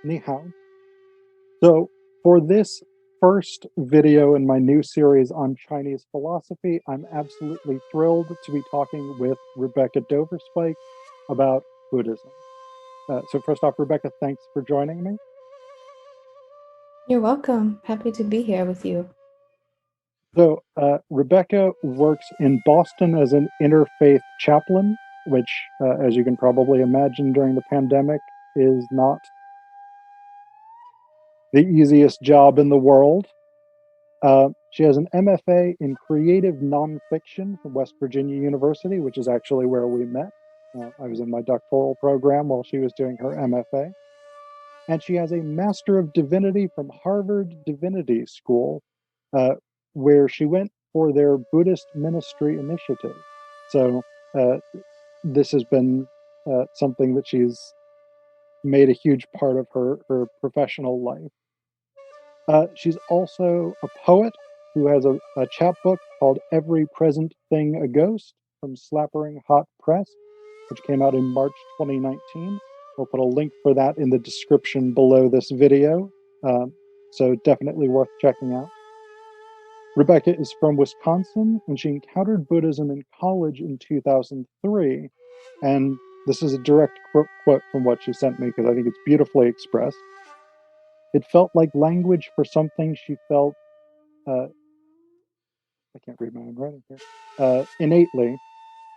Ni hao. So, for this first video in my new series on Chinese philosophy, I'm absolutely thrilled to be talking with Rebecca Doverspike about Buddhism. So first off, Rebecca, thanks for joining me. You're welcome. Happy to be here with you. So Rebecca works in Boston as an interfaith chaplain, which, as you can probably imagine during the pandemic, is not the easiest job in the world. She has an MFA in creative nonfiction from West Virginia University, which is actually where we met. I was in my doctoral program while she was doing her MFA. And she has a Master of Divinity from Harvard Divinity School, where she went for their Buddhist ministry initiative. So this has been something that she's made a huge part of her professional life. She's also a poet who has a chapbook called Every Present Thing a Ghost from Slappering Hot Press, which came out in March 2019. We'll put a link for that in the description below this video, so definitely worth checking out. Rebecca is from Wisconsin, and she encountered Buddhism in college in 2003. And this is a direct quote from what she sent me, because I think it's beautifully expressed. It felt like language for something she felt, I can't read my own writing here, innately,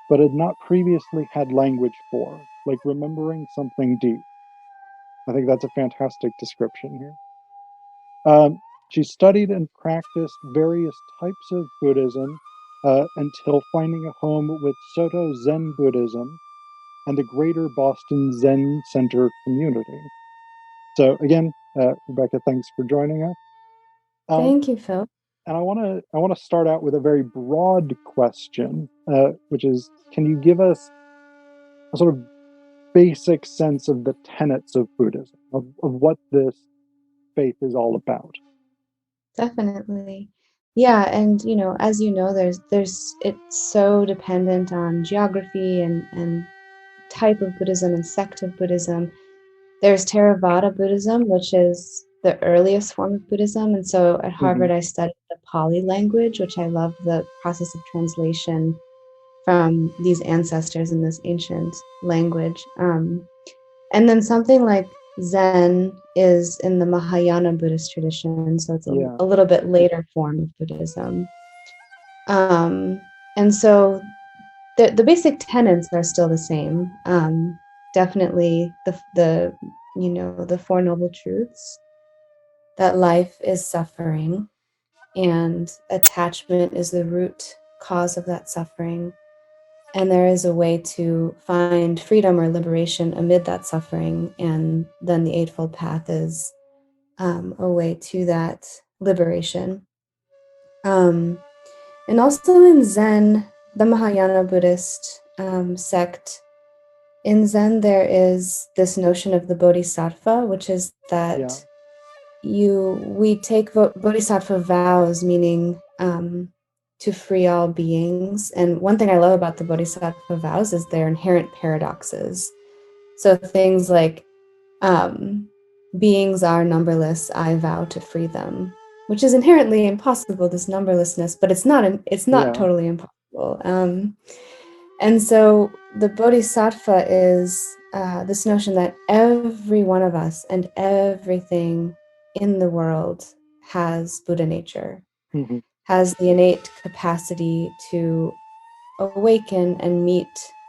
but had not previously had language for, like remembering something deep. I think that's a fantastic description here. She studied and practiced various types of Buddhism until finding a home with Soto Zen Buddhism and the Greater Boston Zen Center community. So again, Rebecca, thanks for joining us. Thank you, Phil. And I want to start out with a very broad question, which is, can you give us a sort of basic sense of the tenets of Buddhism, of what this faith is all about? Definitely. Yeah, and as you know, it's so dependent on geography and type of Buddhism and sect of Buddhism. There's Theravada Buddhism, which is the earliest form of Buddhism. And so at Harvard, I studied the Pali language, which I love the process of translation from these ancestors in this ancient language. And then something like Zen is in the Mahayana Buddhist tradition, so it's a little bit later form of Buddhism. And so the basic tenets are still the same. Definitely the Four Noble Truths, that life is suffering and attachment is the root cause of that suffering. And there is a way to find freedom or liberation amid that suffering. And then the Eightfold Path is a way to that liberation. And also in Zen, the Mahayana Buddhist sect, in Zen there is this notion of the Bodhisattva, which is that we take Bodhisattva vows, meaning to free all beings. And one thing I love about the Bodhisattva vows is their inherent paradoxes. So things like, beings are numberless, I vow to free them, which is inherently impossible, this numberlessness, but it's not totally impossible. And so the Bodhisattva is this notion that every one of us and everything in the world has Buddha nature, has the innate capacity to awaken and meet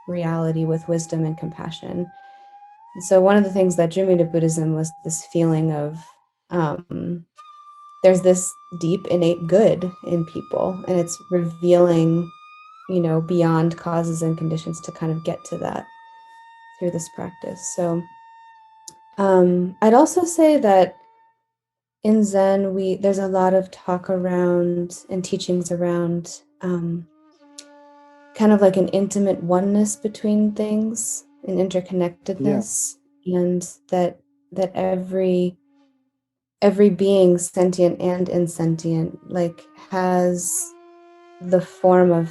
reality with wisdom and compassion. And so one of the things that drew me to Buddhism was this feeling of there's this deep innate good in people, and it's revealing, beyond causes and conditions to kind of get to that through this practice. So I'd also say that in Zen, there's a lot of talk around and teachings around kind of like an intimate oneness between things, an interconnectedness, and that every being, sentient and insentient, like has the form of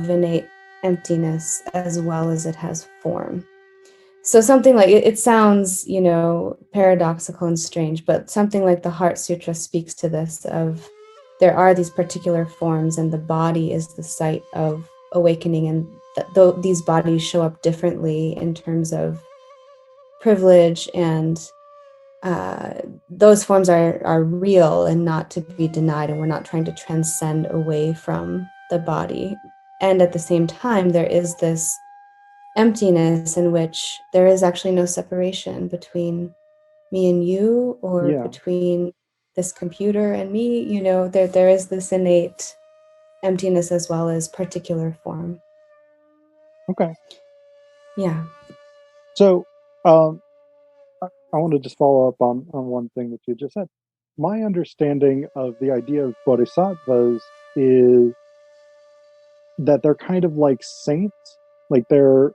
innate emptiness as well as it has form. So something like it sounds, paradoxical and strange, but something like the Heart Sutra speaks to this of there are these particular forms and the body is the site of awakening, and these bodies show up differently in terms of privilege, and those forms are real and not to be denied, and we're not trying to transcend away from the body. And at the same time, there is this emptiness in which there is actually no separation between me and you, or Yeah. between this computer and me. There is this innate emptiness as well as particular form. Okay. Yeah. So, I want to just follow up on one thing that you just said. My understanding of the idea of bodhisattvas is that they're kind of like saints, like they're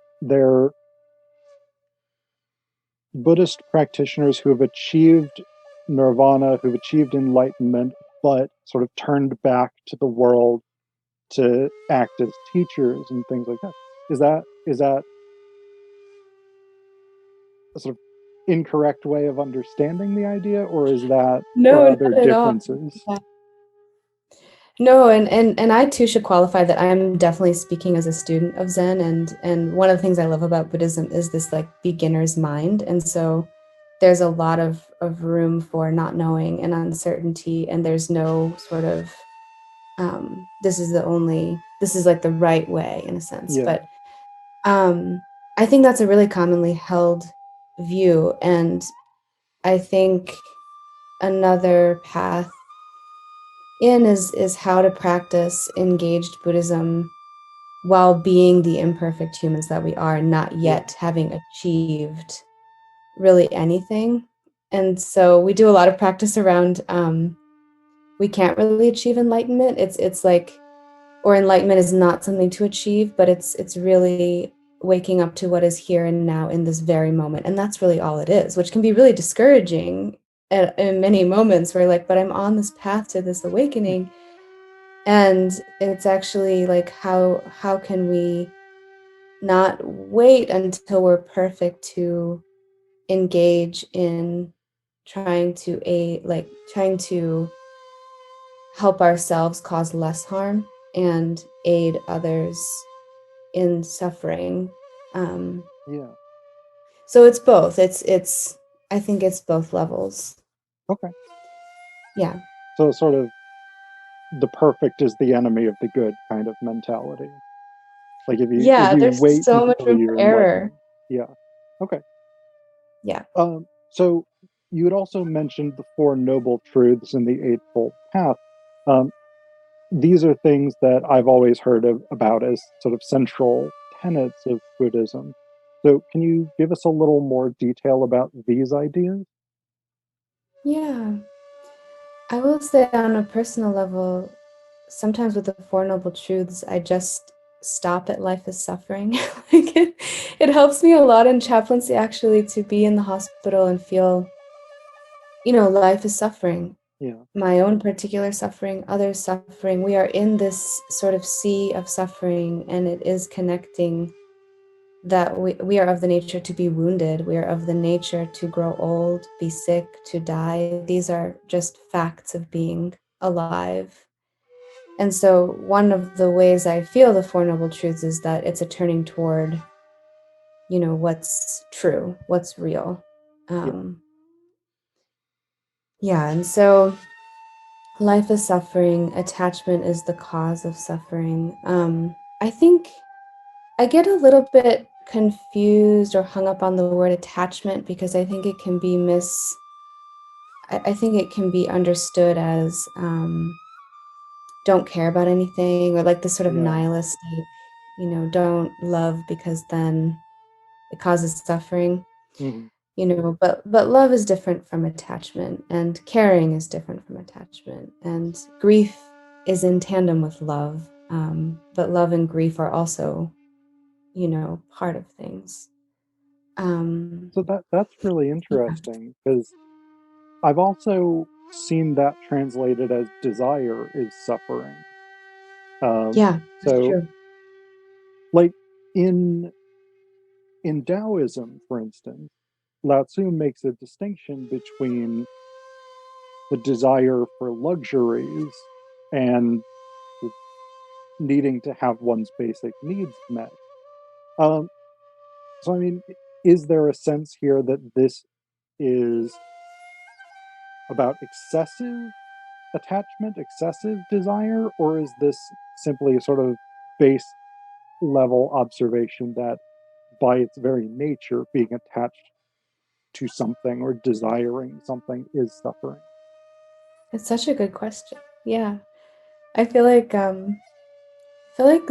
Buddhist practitioners who have achieved nirvana, who've achieved enlightenment, but sort of turned back to the world to act as teachers and things like that. Is that a sort of incorrect way of understanding the idea, or No, are there not at all. differences? Yeah. No, and I too should qualify that I'm definitely speaking as a student of Zen, and one of the things I love about Buddhism is this like beginner's mind, and so there's a lot of room for not knowing and uncertainty, and there's no sort of this is like the right way in a sense. Yeah. But I think that's a really commonly held view, and I think another path in is how to practice engaged Buddhism while being the imperfect humans that we are, not Yeah. yet having achieved really anything. And so we do a lot of practice around we can't really achieve enlightenment. It's like, or enlightenment is not something to achieve, but it's really waking up to what is here and now in this very moment. And that's really all it is, which can be really discouraging in many moments where like, but I'm on this path to this awakening. And it's actually like, how can we not wait until we're perfect to engage in trying to help ourselves cause less harm and aid others in suffering. Um, Yeah. so it's both. I think it's both levels. Okay. Yeah. So sort of the perfect is the enemy of the good kind of mentality. Like if Yeah, you there's wait so much until room for you're error. enlightened. Yeah. Okay. Yeah. So you had also mentioned the Four Noble Truths in the Eightfold Path. Um, these are things that I've always heard about as sort of central tenets of Buddhism. So can you give us a little more detail about these ideas? Yeah. I will say on a personal level, sometimes with the Four Noble Truths, I just stop at life is suffering. Like it helps me a lot in chaplaincy actually to be in the hospital and feel, life is suffering. Yeah. My own particular suffering, others' suffering. We are in this sort of sea of suffering, and it is connecting that we are of the nature to be wounded. We are of the nature to grow old, be sick, to die. These are just facts of being alive. And so one of the ways I feel the Four Noble Truths is that it's a turning toward, what's true, what's real. Yeah. Yeah, and so life is suffering, attachment is the cause of suffering. I think I get a little bit confused or hung up on the word attachment because I think it can be I think it can be understood as don't care about anything, or like this sort of Yeah. nihilistic, don't love because then it causes suffering, Mhm. but love is different from attachment, and caring is different from attachment, and grief is in tandem with love. But love and grief are also, part of things. Um, So that's really yeah, interesting because I've also seen that translated as desire is suffering. Um, yeah, that's so true. like in in Taoism, for instance, Lao Tzu makes a distinction between the desire for luxuries and needing to have one's basic needs met. Um, so, I mean, is there a sense here that this is about excessive attachment, excessive desire, or is this simply a sort of base level observation that by its very nature, being attached to something or desiring something is suffering? It's such a good question. Yeah. I feel like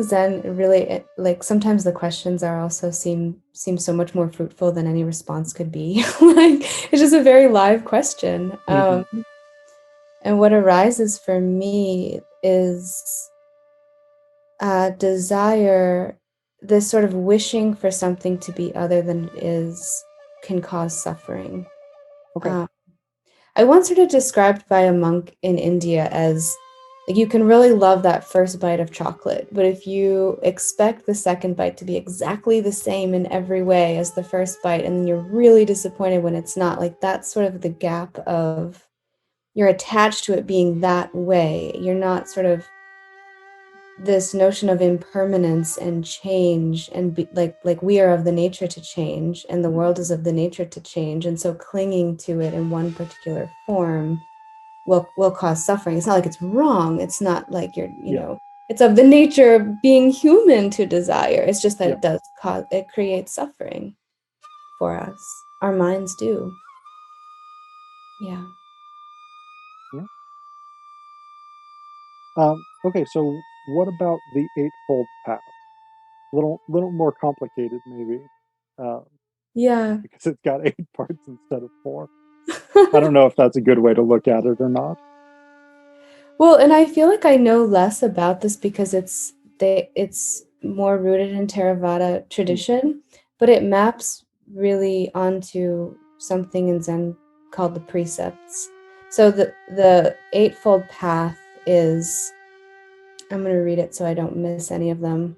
Zen really like sometimes the questions are also seem so much more fruitful than any response could be. Like it's just a very live question. Mm-hmm. And what arises for me is desire, this sort of wishing for something to be other than it is can cause suffering. Okay. I once heard it described by a monk in India as like you can really love that first bite of chocolate, but if you expect the second bite to be exactly the same in every way as the first bite, and then you're really disappointed when it's not, like that's sort of the gap of you're attached to it being that way. You're not sort of this notion of impermanence and change and like we are of the nature to change and the world is of the nature to change, and so clinging to it in one particular form will cause suffering. It's not like it's wrong. It's not like you're, Yeah. it's of the nature of being human to desire. It's just that Yeah. it does cause, it creates suffering for us. Our minds do. Yeah. Yeah. Okay. So, what about the Eightfold Path? Little more complicated, maybe, uh, Yeah. because it's got 8 parts instead of 4. I don't know if that's a good way to look at it or not. Well, and I feel like I know less about this because it's more rooted in Theravada Mm. tradition, but it maps really onto something in Zen called the precepts. So the Eightfold Path is, I'm going to read it so I don't miss any of them.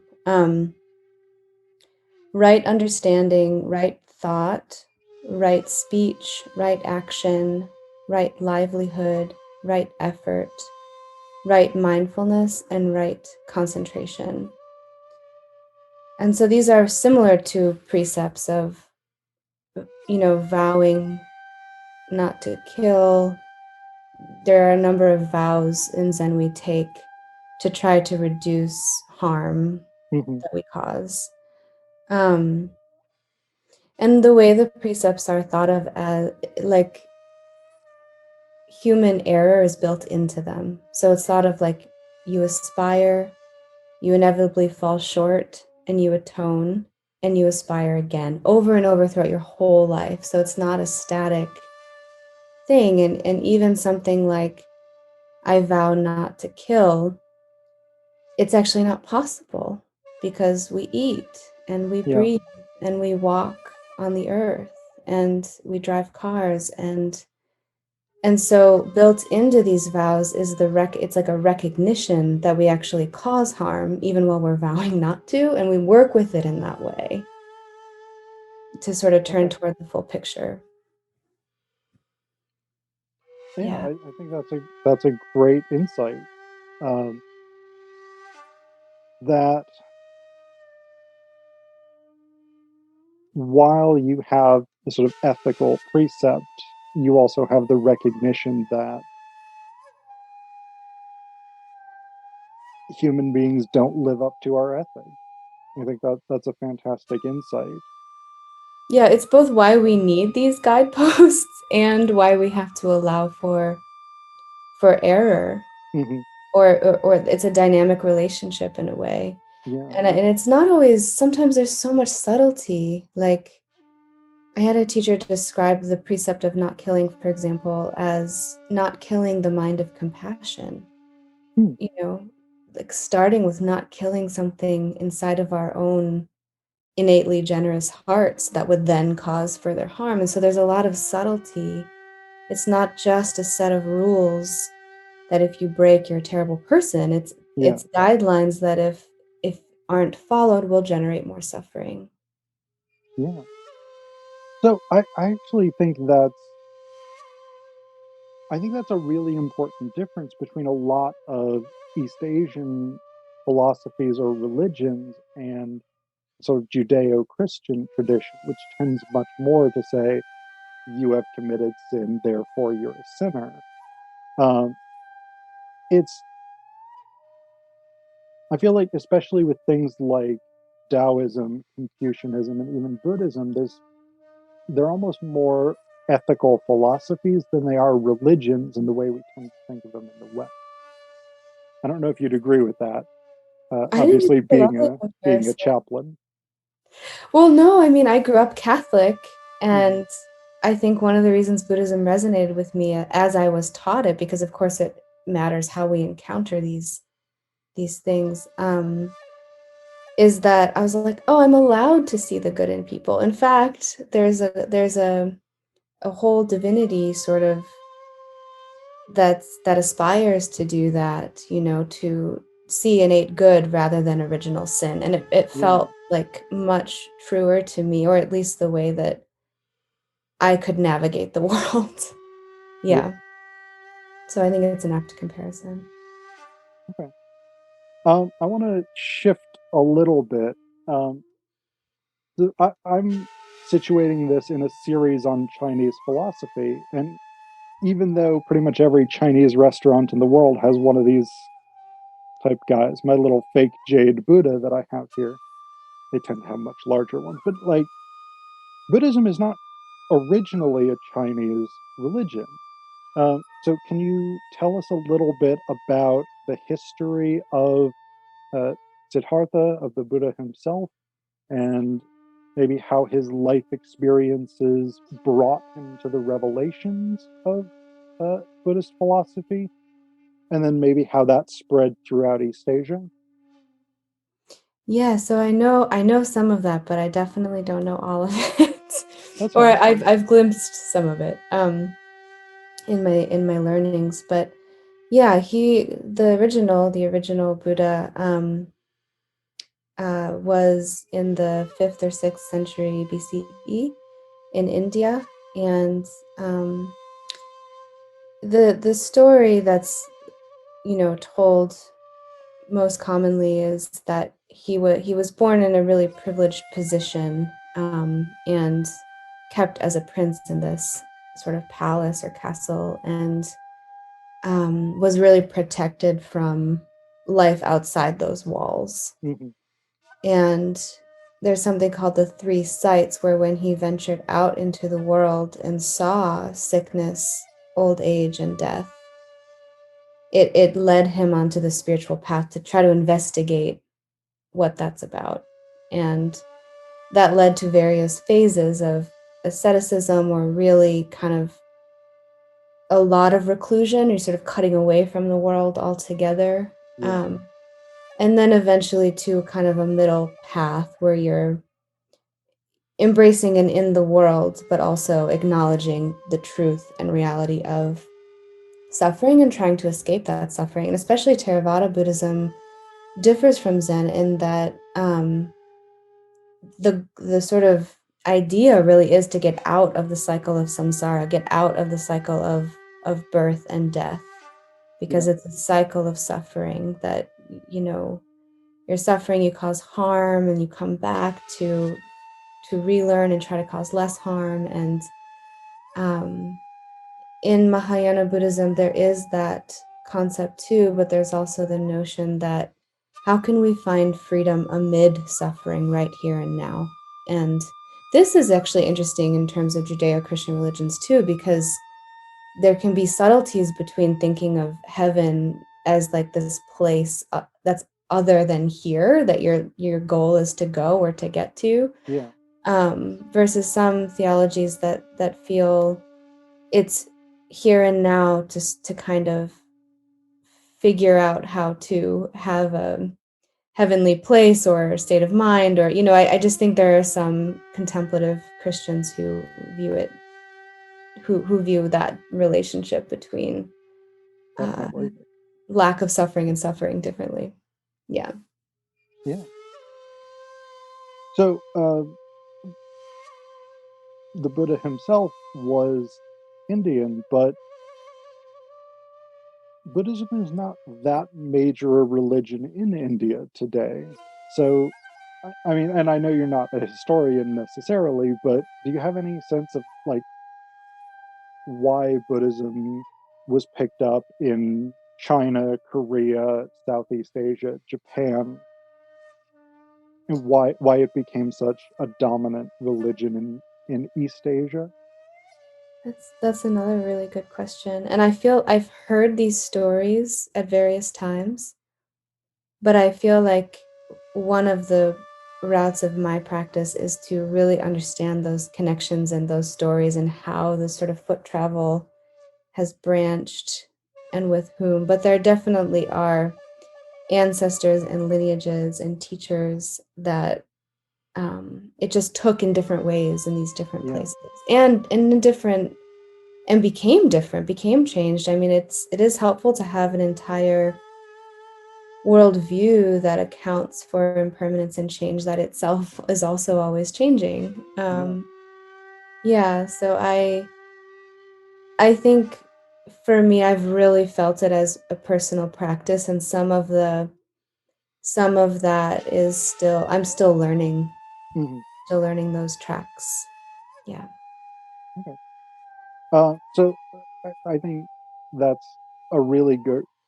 Right understanding, right thought, right speech, right action, right livelihood, right effort, right mindfulness, and right concentration. And so these are similar to precepts of, vowing not to kill. There are a number of vows in Zen we take to try to reduce harm Mm-hmm. that we cause. Um, and the way the precepts are thought of as like human error is built into them. So it's thought of like you aspire, you inevitably fall short, and you atone, and you aspire again over and over throughout your whole life. So it's not a static thing. And even something like, I vow not to kill, it's actually not possible because we eat and we Yeah. breathe and we walk on the earth and we drive cars, and so built into these vows is it's like a recognition that we actually cause harm even while we're vowing not to, and we work with it in that way to sort of turn Okay. toward the full picture. Yeah. Yeah. I think that's a great insight. Um, that while you have the sort of ethical precept, you also have the recognition that human beings don't live up to our ethics. I think that's a fantastic insight. Yeah, it's both why we need these guideposts and why we have to allow for error, Mm-hmm. or it's a dynamic relationship in a way. Yeah. And it's not always, sometimes there's so much subtlety. Like I had a teacher describe the precept of not killing, for example, as not killing the mind of compassion. Hmm. You know, like starting with not killing something inside of our own innately generous hearts that would then cause further harm. And so there's a lot of subtlety. It's not just a set of rules that if you break, you're a terrible person. Yeah. It's guidelines that if aren't followed will generate more suffering. Yeah. So I actually think that's a really important difference between a lot of East Asian philosophies or religions and sort of Judeo-Christian tradition, which tends much more to say you have committed sin, therefore you're a sinner. Um, it's I feel like especially with things like Taoism, Confucianism, and even Buddhism, they're almost more ethical philosophies than they are religions in the way we tend to think of them in the West. I don't know if you'd agree with that. I think Obviously, I love being the a comparison. chaplain. Well, no, I mean, I grew up Catholic, Hmm. and I think one of the reasons Buddhism resonated with me as I was taught it, because of course it matters how we encounter these things, is that I was like, oh, I'm allowed to see the good in people. In fact, there's a whole divinity sort of that aspires to do that, to see innate good rather than original sin. And it Yeah, felt like much truer to me, or at least the way that I could navigate the world. yeah. Yeah. So I think it's an apt comparison. Okay. I want to shift a little bit. Um, I'm situating this in a series on Chinese philosophy, and even though pretty much every Chinese restaurant in the world has one of these type guys, my little fake jade Buddha that I have here, they tend to have much larger ones. But like Buddhism is not originally a Chinese religion. So, can you tell us a little bit about the history of uh, Siddhartha, of the Buddha himself, and maybe how his life experiences brought him to the revelations of Buddhist philosophy, and then maybe how that spread throughout East Asia? Yeah, so I know some of that, but I definitely don't know all of it. That's Or fine. I've glimpsed some of it in my learnings. But yeah, the original Buddha was in the 5th or 6th century BCE in India, and um, the story that's told most commonly is that he was born in a really privileged position, and kept as a prince in this sort of palace or castle, and was really protected from life outside those walls. Hmm. And there's something called the three sights, where when he ventured out into the world and saw sickness, old age, and death, it led him onto the spiritual path to try to investigate what that's about. And that led to various phases of asceticism, or really kind of a lot of reclusion, or sort of cutting away from the world altogether. Yeah. And then eventually to kind of a middle path where you're embracing and in the world, but also acknowledging the truth and reality of suffering and trying to escape that suffering. And especially Theravada Buddhism differs from Zen in that the sort of idea really is to get out of the cycle of samsara, get out of the cycle of birth and death, Yeah. because it's a cycle of suffering that you're suffering, you cause harm, and you come back to relearn and try to cause less harm. And um, in Mahayana Buddhism, there is that concept too, but there's also the notion that how can we find freedom amid suffering right here and now? And this is actually interesting in terms of Judeo-Christian religions too, because there can be subtleties between thinking of heaven as like this place that's other than here, that your goal is to go or to get to, Yeah. versus some theologies that feel it's here and now, just to kind of figure out how to have a heavenly place or state of mind, or I just think there are some contemplative Christians who view that relationship between uh, Definitely. lack of suffering and suffering differently. Yeah. Yeah. So, the Buddha himself was Indian, but Buddhism is not that major a religion in India today. So, I mean, and I know you're not a historian necessarily, but do you have any sense of like why Buddhism was picked up in China, Korea, Southeast Asia, Japan, and why it became such a dominant religion in East Asia? That's another really good question. And I feel I've heard these stories at various times, but I feel like one of the routes of my practice is to really understand those connections and those stories and how the sort of foot travel has branched and with whom. But there definitely are ancestors and lineages and teachers that it just took in different ways in these different Yeah. places and in different and became changed. I mean, it is helpful to have an entire worldview that accounts for impermanence and change that itself is also always changing. Yeah. Yeah, so I think for me, I've really felt it as a personal practice, and some of that is I'm Hmm. still learning those tracks. Yeah. Okay. So I think that's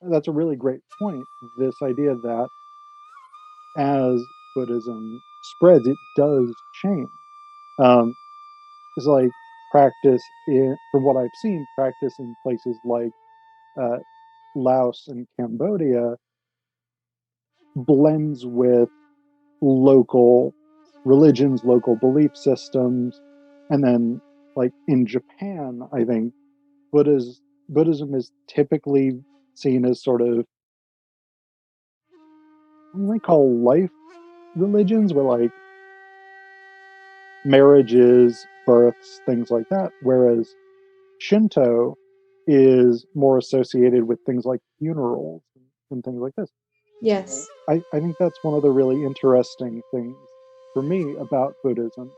that's a really great point. This idea that as Buddhism spreads, it does change. Um, it's like from what I've seen, practice in places like uh, Laos and Cambodia blends with local religions, local belief systems, and then like in Japan, I think Buddhism is typically seen as sort of what they call life religions, where like marriages, births, things like that, whereas Shinto is more associated with things like funerals and things like this. Yes. I think that's one of the really interesting things for me about Buddhism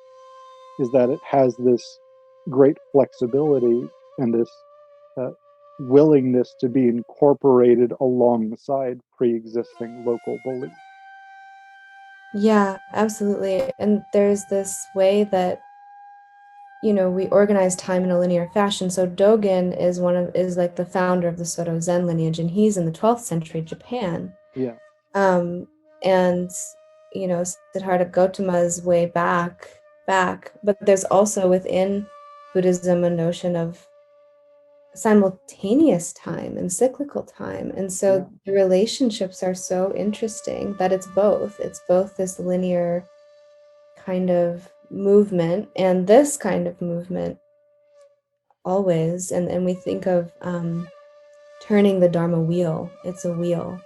is that it has this great flexibility and this uh, willingness to be incorporated alongside pre-existing local beliefs. Yeah, absolutely. And there's this way that we organize time in a linear fashion. So Dogen is like the founder of the Soto Zen lineage, and he's in the 12th century Japan. Yeah, Um, and Siddhartha Gautama's way back. But there's also within Buddhism a notion of simultaneous time and cyclical time. And yeah, so the relationships are so interesting that it's both. It's both this linear kind of movement and this kind of movement always. And we think of turning the Dharma wheel. It's a wheel.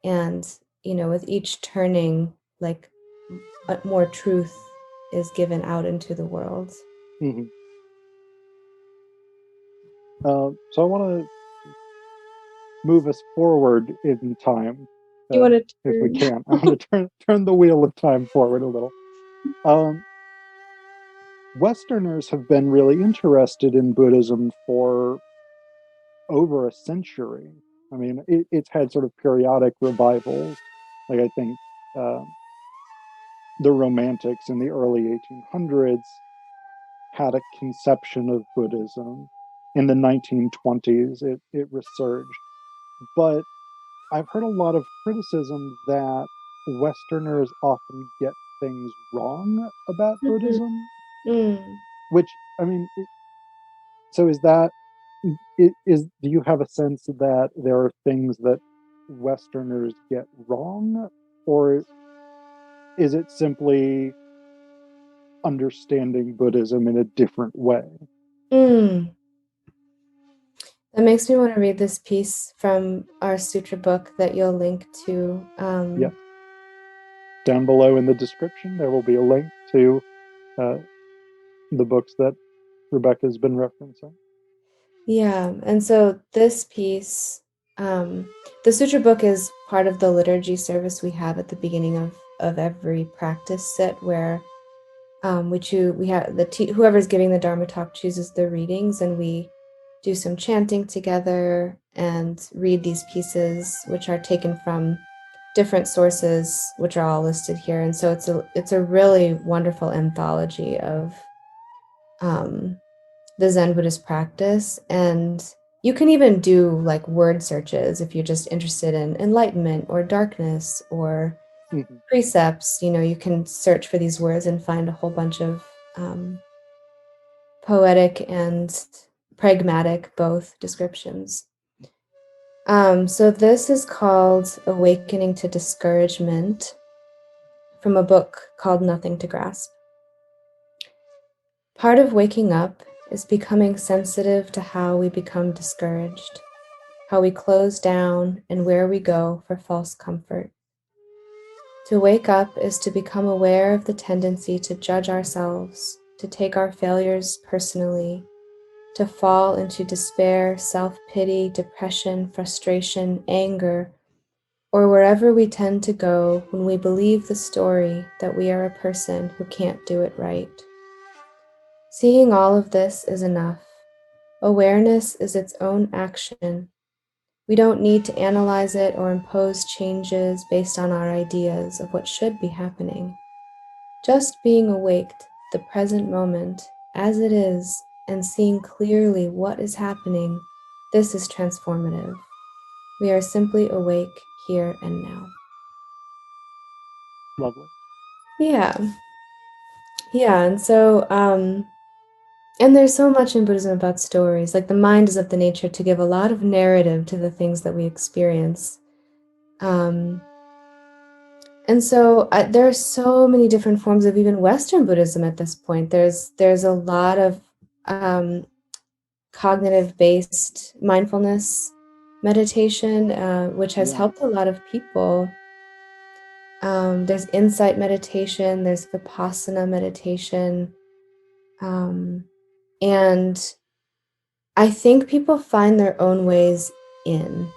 And, with each turning, like more truth is given out into the world. hmm so I want to move us forward in time, You want to if we turn? can. I want to turn the wheel of time forward a little. Um, Westerners have been really interested in Buddhism for over a century. I mean, it's had sort of periodic revivals. Like I think the Romantics in the early 1800s had a conception of Buddhism. In the 1920s, it resurged. But I've heard a lot of criticism that Westerners often get things wrong about Mhm. Buddhism, Mm. which, I mean, so do you have a sense that there are things that Westerners get wrong, or is it simply understanding Buddhism in a different way? Mm. That makes me want to read this piece from our sutra book that you'll link to. Yes. Down below in the description, there will be a link to uh, the books that Rebecca's been referencing. Yeah, and so this piece, the sutra book is part of the liturgy service we have at the beginning of every practice sit, where We have whoever's giving the Dharma talk chooses the readings, and we do some chanting together and read these pieces, which are taken from different sources, which are all listed here. And so it's a really wonderful anthology of the Zen Buddhist practice. And you can even do like word searches if you're just interested in enlightenment or darkness or precepts. You can search for these words and find a whole bunch of poetic and pragmatic both descriptions. So this is called Awakening to Discouragement, from a book called Nothing to Grasp. Part of waking up is becoming sensitive to how we become discouraged, how we close down, and where we go for false comfort. To wake up is to become aware of the tendency to judge ourselves, to take our failures personally, to fall into despair, self-pity, depression, frustration, anger, or wherever we tend to go when we believe the story that we are a person who can't do it right. Seeing all of this is enough. Awareness is its own action. We don't need to analyze it or impose changes based on our ideas of what should be happening. Just being awake to the present moment as it is and seeing clearly what is happening, this is transformative. We are simply awake here and now. Lovely. Yeah. And so, and there's so much in Buddhism about stories. Like the mind is of the nature to give a lot of narrative to the things that we experience. And so there are so many different forms of even Western Buddhism at this point. There's a lot of cognitive-based mindfulness meditation, which has helped a lot of people. There's insight meditation, there's Vipassana meditation, and I think people find their own ways in.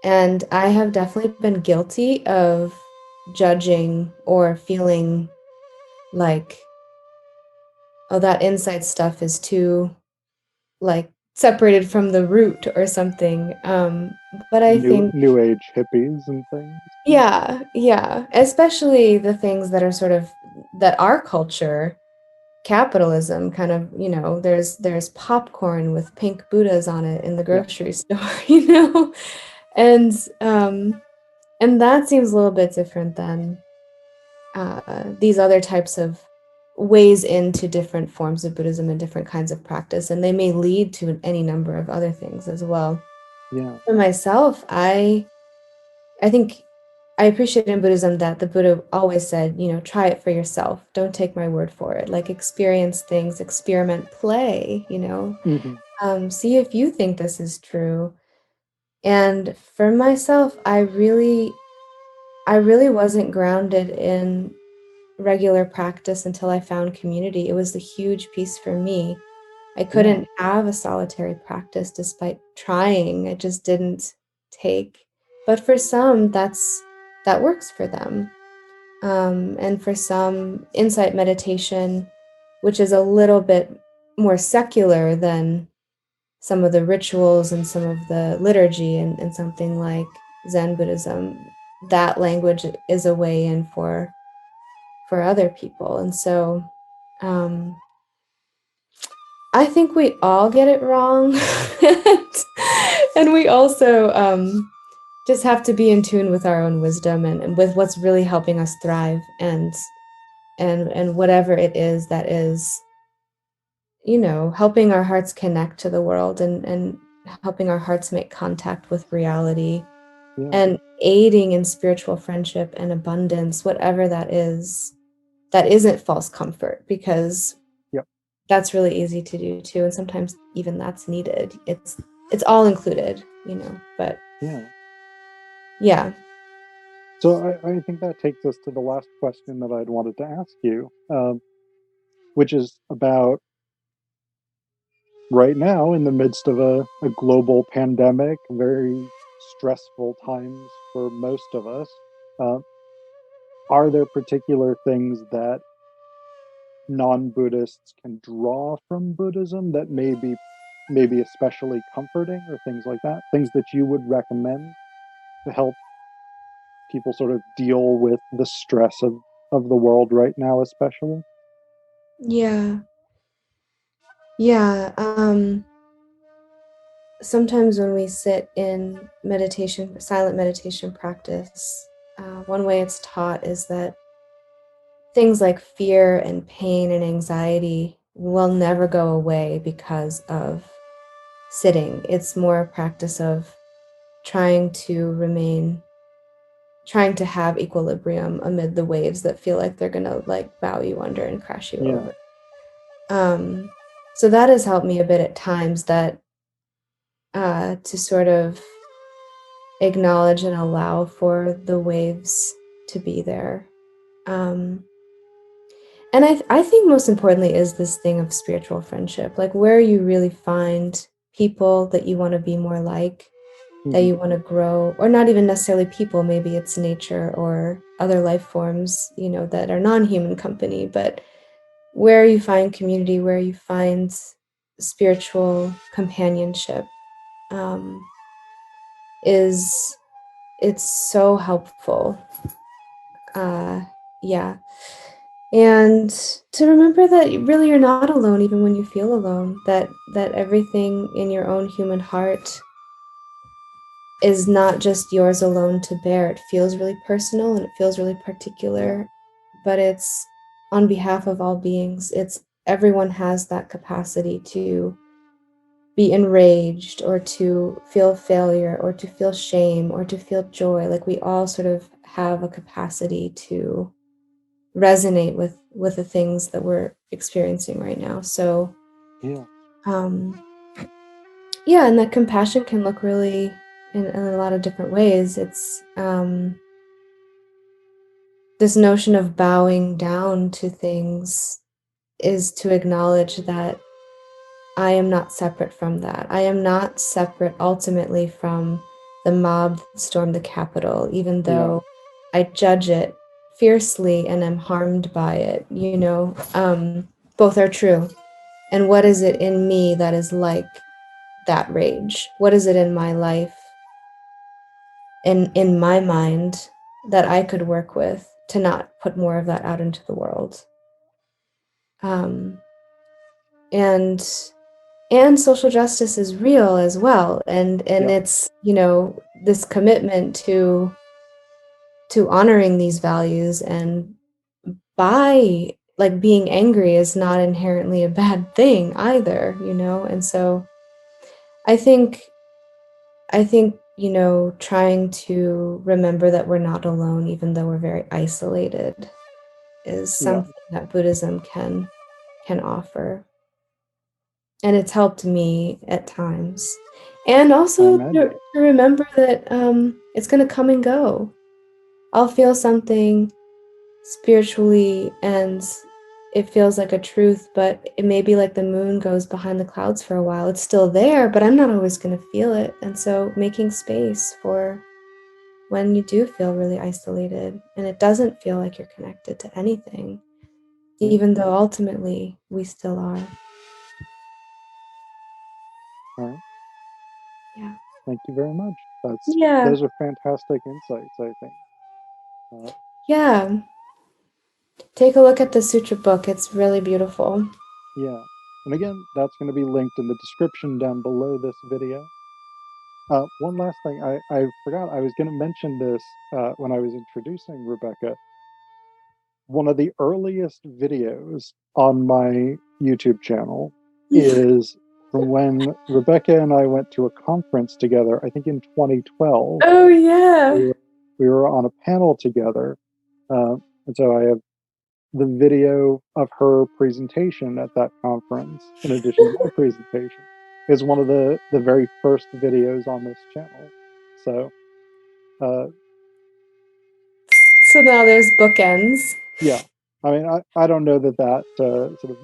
And I have definitely been guilty of judging or feeling like, oh, that insight stuff is too like separated from the root or something. But I think New Age hippies and things. yeah, especially the things that are sort of that our culture, capitalism, kind of, there's popcorn with pink Buddhas on it in the grocery store, and that seems a little bit different than these other types of ways into different forms of Buddhism and different kinds of practice, and they may lead to any number of other things as well. For myself, I think I appreciate in Buddhism that the Buddha always said, try it for yourself. Don't take my word for it. Like experience things, experiment, play, see if you think this is true. And for myself, I really wasn't grounded in regular practice until I found community. It was a huge piece for me. I couldn't have a solitary practice despite trying. It just didn't take. But for some, that works for them. And for some, insight meditation, which is a little bit more secular than some of the rituals and some of the liturgy and something like Zen Buddhism, that language is a way in for other people. And so I think we all get it wrong. And we also just have to be in tune with our own wisdom and with what's really helping us thrive and whatever it is that is, helping our hearts connect to the world and helping our hearts make contact with reality and aiding in spiritual friendship and abundance, whatever that is, that isn't false comfort, because that's really easy to do too. And sometimes even that's needed. It's all included, but yeah. So I think that takes us to the last question that I'd wanted to ask you, which is about right now in the midst of a global pandemic, very stressful times for most of us. Are there particular things that non-Buddhists can draw from Buddhism that may be maybe especially comforting, or things like that? Things that you would recommend to help people sort of deal with the stress of the world right now, especially? Yeah. Yeah. Sometimes when we sit in meditation, silent meditation practice, one way it's taught is that things like fear and pain and anxiety will never go away because of sitting. It's more a practice of trying to remain, trying to have equilibrium amid the waves that feel like they're gonna like bow you under and crash you Yeah. over. So that has helped me a bit at times, that to sort of acknowledge and allow for the waves to be there. Um, and I think most importantly is this thing of spiritual friendship, like where you really find people that you want to be more like, that Mhm. you want to grow, or not even necessarily people, maybe it's nature or other life forms, you know, that are non-human company, but where you find community, where you find spiritual companionship, um, is it's so helpful. Uh, yeah. And to remember that really you're not alone, even when you feel alone, that everything in your own human heart is not just yours alone to bear. It feels really personal and it feels really Yeah. particular, but it's on behalf of all beings. It's everyone has that capacity to be enraged or to feel failure or to feel shame or to feel joy. Like we all sort of have a capacity to resonate with the things that we're experiencing right now. So Yeah. um yeah, and that compassion can look really in a lot of different ways. It's this notion of bowing down to things is to acknowledge that I am not separate from that. I am not separate ultimately from the mob that stormed the Capitol, even Yeah. though I judge it fiercely and am harmed by it. You know, both are true. And what is it in me that is like that rage? What is it in my life, in my mind, that I could work with to not put more of that out into the world? Um, and social justice is real as well, and Yeah. it's, you know, this commitment to honoring these values, and by like being angry is not inherently a bad thing either, you know. And so I think you know, trying to remember that we're not alone even though we're very isolated is Yeah. something that Buddhism can offer. And it's helped me at times. And I also imagine. to remember that it's going to come and go. I'll feel something spiritually and it feels like a truth, but it may be like the moon goes behind the clouds for a while. It's still there, but I'm not always going to feel it. And so making space for when you do feel really isolated and it doesn't feel like you're connected to anything, Yeah. even though ultimately we still are. All right. Yeah. Thank you very much. Yeah. Those are fantastic insights, I think. Uh, Yeah. Take a look at the sutra book. It's really beautiful. yeah. And again, that's going to be linked in the description down below this video. One last thing, I forgot, I was going to mention this when I was introducing Rebecca. One of the earliest videos on my YouTube channel is from when Rebecca and I went to a conference together, I think in 2012. Oh, yeah. We were, we were on a panel together. Uh, and so I have the video of her presentation at that conference, in addition to my presentation, is one of the very first videos on this channel. So, uh, So now there's bookends. yeah, I mean, I don't know that sort of,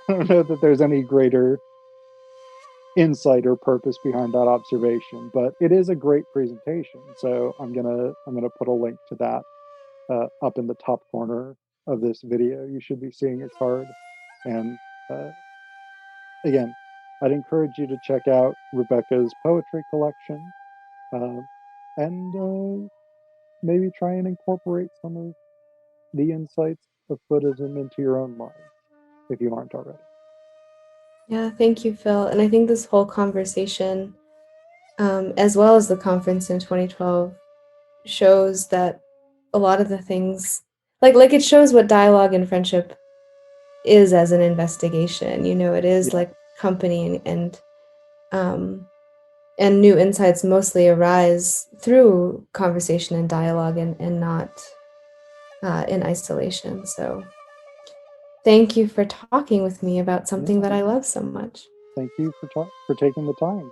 I don't know that there's any greater insight or purpose behind that observation, but it is a great presentation. So I'm gonna put a link to that up in the top corner of this video. You should be seeing a card. And again, I'd encourage you to check out Rebecca's poetry collection, and maybe try and incorporate some of the insights of Buddhism into your own life, if you aren't already. Yeah, thank you, Phil. And I think this whole conversation, as well as the conference in 2012, shows that a lot of the things, like it shows what dialogue and friendship is as an investigation. It is Yeah. like company, and new insights mostly arise through conversation and dialogue, and not in isolation. So thank you for talking with me about something that I love so much. Thank you for taking the time.